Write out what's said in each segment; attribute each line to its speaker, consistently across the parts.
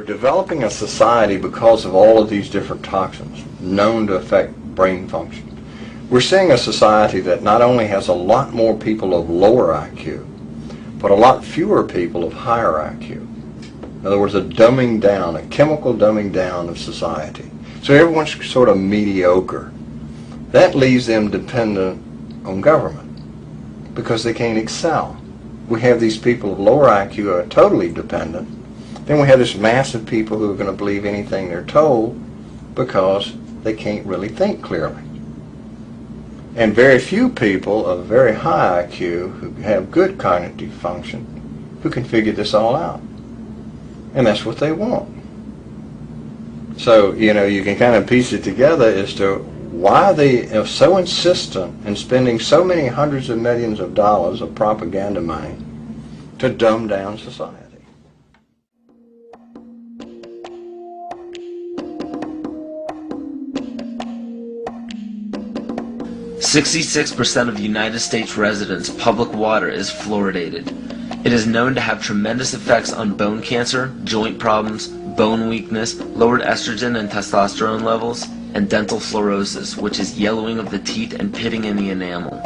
Speaker 1: developing a society because of all of these different toxins known to affect brain function. We're seeing a society that not only has a lot more people of lower IQ, but a lot fewer people of higher IQ. In other words, a dumbing down, a chemical dumbing down of society. So everyone's sort of mediocre. That leaves them dependent on government because they can't excel. We have these people of lower IQ who are totally dependent. Then we have this mass of people who are going to believe anything they're told because they can't really think clearly. And very few people of very high IQ who have good cognitive function who can figure this all out. And that's what they want. So, you can kind of piece it together as to why they are so insistent in spending so many hundreds of millions of dollars of propaganda money to dumb down society.
Speaker 2: 66% of United States residents' public water is fluoridated. It is known to have tremendous effects on bone cancer, joint problems, bone weakness, lowered estrogen and testosterone levels, and dental fluorosis, which is yellowing of the teeth and pitting in the enamel.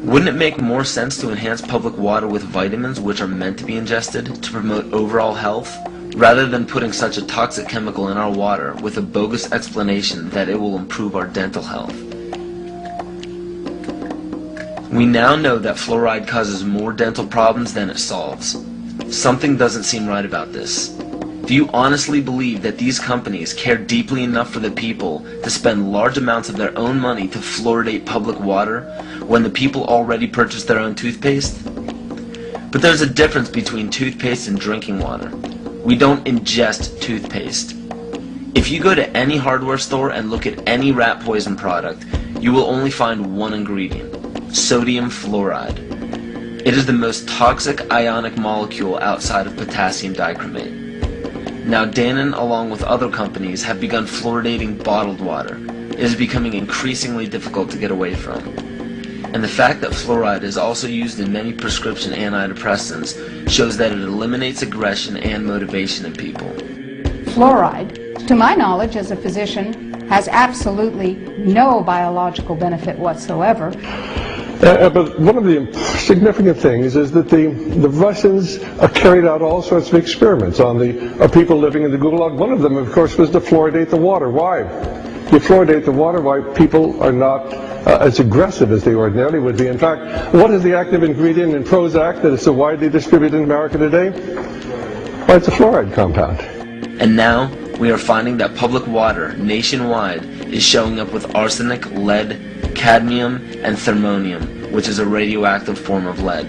Speaker 2: Wouldn't it make more sense to enhance public water with vitamins which are meant to be ingested to promote overall health, rather than putting such a toxic chemical in our water with a bogus explanation that it will improve our dental health? We now know that fluoride causes more dental problems than it solves. Something doesn't seem right about this. Do you honestly believe that these companies care deeply enough for the people to spend large amounts of their own money to fluoridate public water when the people already purchase their own toothpaste? But there's a difference between toothpaste and drinking water. We don't ingest toothpaste. If you go to any hardware store and look at any rat poison product, you will only find one ingredient: sodium fluoride. It is the most toxic ionic molecule outside of potassium dichromate. Now Dannon, along with other companies, have begun fluoridating bottled water. It is becoming increasingly difficult to get away from. And the fact that fluoride is also used in many prescription antidepressants shows that it eliminates aggression and motivation in people.
Speaker 3: Fluoride, to my knowledge as a physician, has absolutely no biological benefit whatsoever.
Speaker 4: But one of the significant things is that the Russians carried out all sorts of experiments on the people living in the Gulag. One of them, of course, was to fluoridate the water. Why? You fluoridate the water, why people are not as aggressive as they ordinarily would be. In fact, what is the active ingredient in Prozac that is so widely distributed in America today? Well, it's a fluoride compound.
Speaker 2: And now we are finding that public water nationwide is showing up with arsenic, lead, cadmium, and thermonium, which is a radioactive form of lead.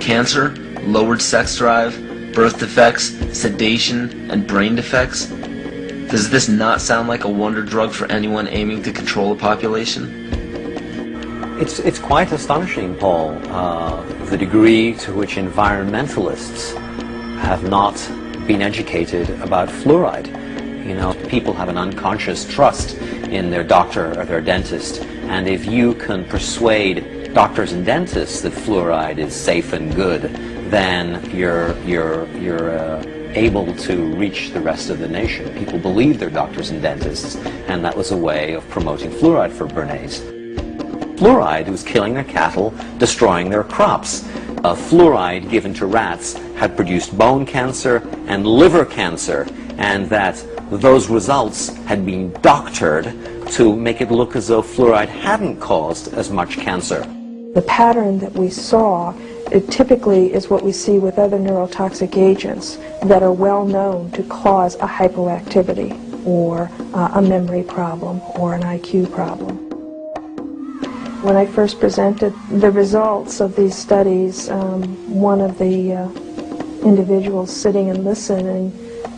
Speaker 2: Cancer, lowered sex drive, birth defects, sedation, and brain defects. Does this not sound like a wonder drug for anyone aiming to control a population?
Speaker 5: It's quite astonishing, Paul, the degree to which environmentalists have not been educated about fluoride. People have an unconscious trust in their doctor or their dentist, and if you can persuade doctors and dentists that fluoride is safe and good, then you're able to reach the rest of the nation. People believe their doctors and dentists, and that was a way of promoting fluoride for Bernays. Fluoride was killing their cattle, destroying their crops. Fluoride given to rats had produced bone cancer and liver cancer, and that those results had been doctored to make it look as though fluoride hadn't caused as much cancer.
Speaker 6: The pattern that we saw, it typically is what we see with other neurotoxic agents that are well known to cause a hypoactivity or a memory problem or an IQ problem. When I first presented the results of these studies, one of the individuals sitting and listening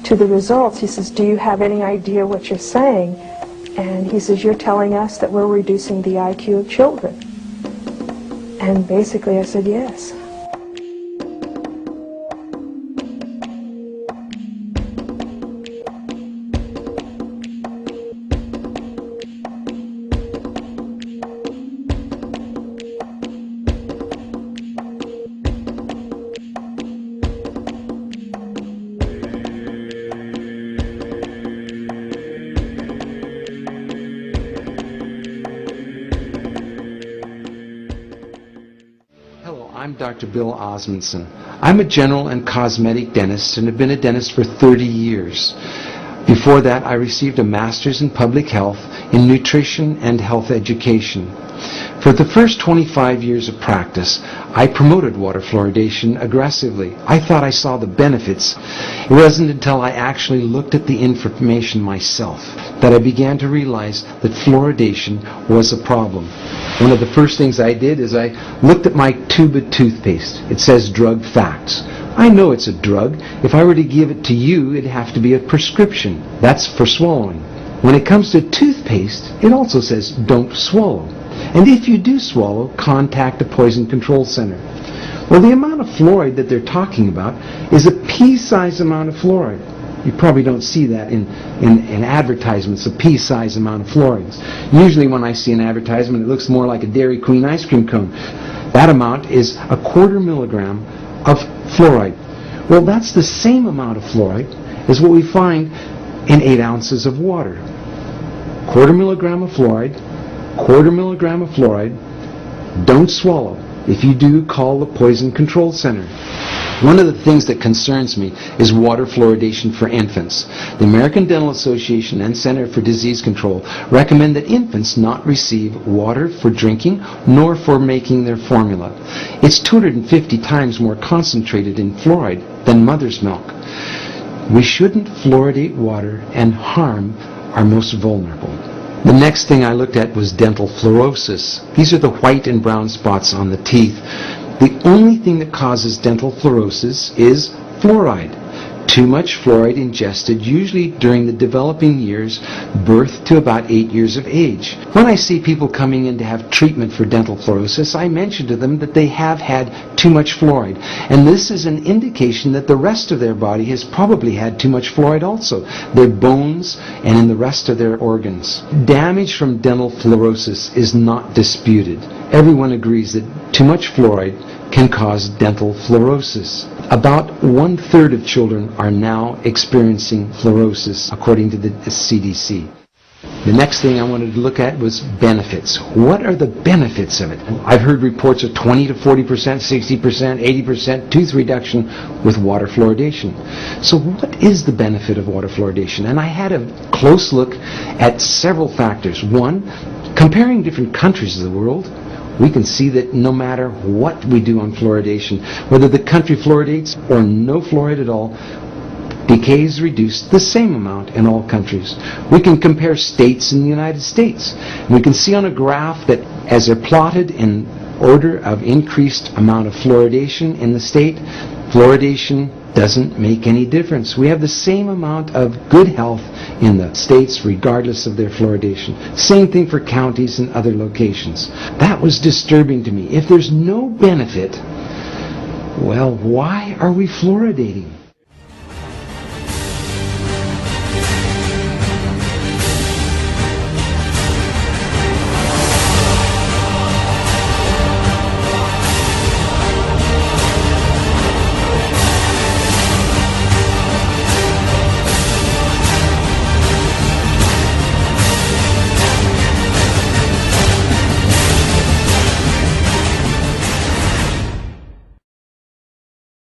Speaker 6: to the results, he says, "Do you have any idea what you're saying?" And he says, "You're telling us that we're reducing the IQ of children." And basically I said, yes.
Speaker 7: Dr. Bill Osmondson. I'm a general and cosmetic dentist and have been a dentist for 30 years. Before that, I received a master's in public health in nutrition and health education. For the first 25 years of practice, I promoted water fluoridation aggressively. I thought I saw the benefits. It wasn't until I actually looked at the information myself that I began to realize that fluoridation was a problem. One of the first things I did is I looked at my tube of toothpaste. It says drug facts. I know it's a drug. If I were to give it to you, it'd have to be a prescription. That's for swallowing. When it comes to toothpaste, it also says don't swallow. And if you do swallow, contact a poison control center. Well, the amount of fluoride that they're talking about is a pea-sized amount of fluoride. You probably don't see that in advertisements, a pea-sized amount of fluoride. Usually when I see an advertisement, it looks more like a Dairy Queen ice cream cone. That amount is 1/4 milligram of fluoride. Well, that's the same amount of fluoride as what we find in 8 ounces of water. 1/4 milligram of fluoride, 1/4 milligram of fluoride. Don't swallow. If you do, call the Poison Control Center. One of the things that concerns me is water fluoridation for infants. The American Dental Association and Center for Disease Control recommend that infants not receive water for drinking nor for making their formula. It's 250 times more concentrated in fluoride than mother's milk. We shouldn't fluoridate water and harm our most vulnerable. The next thing I looked at was dental fluorosis. These are the white and brown spots on the teeth. The only thing that causes dental fluorosis is fluoride. Too much fluoride ingested, usually during the developing years, birth to about 8 years of age. When I see people coming in to have treatment for dental fluorosis, I mention to them that they have had too much fluoride. And this is an indication that the rest of their body has probably had too much fluoride also, their bones and in the rest of their organs. Damage from dental fluorosis is not disputed. Everyone agrees that too much fluoride can cause dental fluorosis. About 1/3 of children are now experiencing fluorosis, according to the CDC. The next thing I wanted to look at was benefits. What are the benefits of it? I've heard reports of 20 to 40%, 60%, 80% tooth reduction with water fluoridation. So what is the benefit of water fluoridation? And I had a close look at several factors. One, comparing different countries of the world, we can see that no matter what we do on fluoridation, whether the country fluoridates or no fluoride at all, decay is reduced the same amount in all countries. We can compare states in the United States. We can see on a graph that as they're plotted in order of increased amount of fluoridation in the state, fluoridation doesn't make any difference. We have the same amount of good health in the states regardless of their fluoridation. Same thing for counties and other locations. That was disturbing to me. If there's no benefit, well, why are we fluoridating?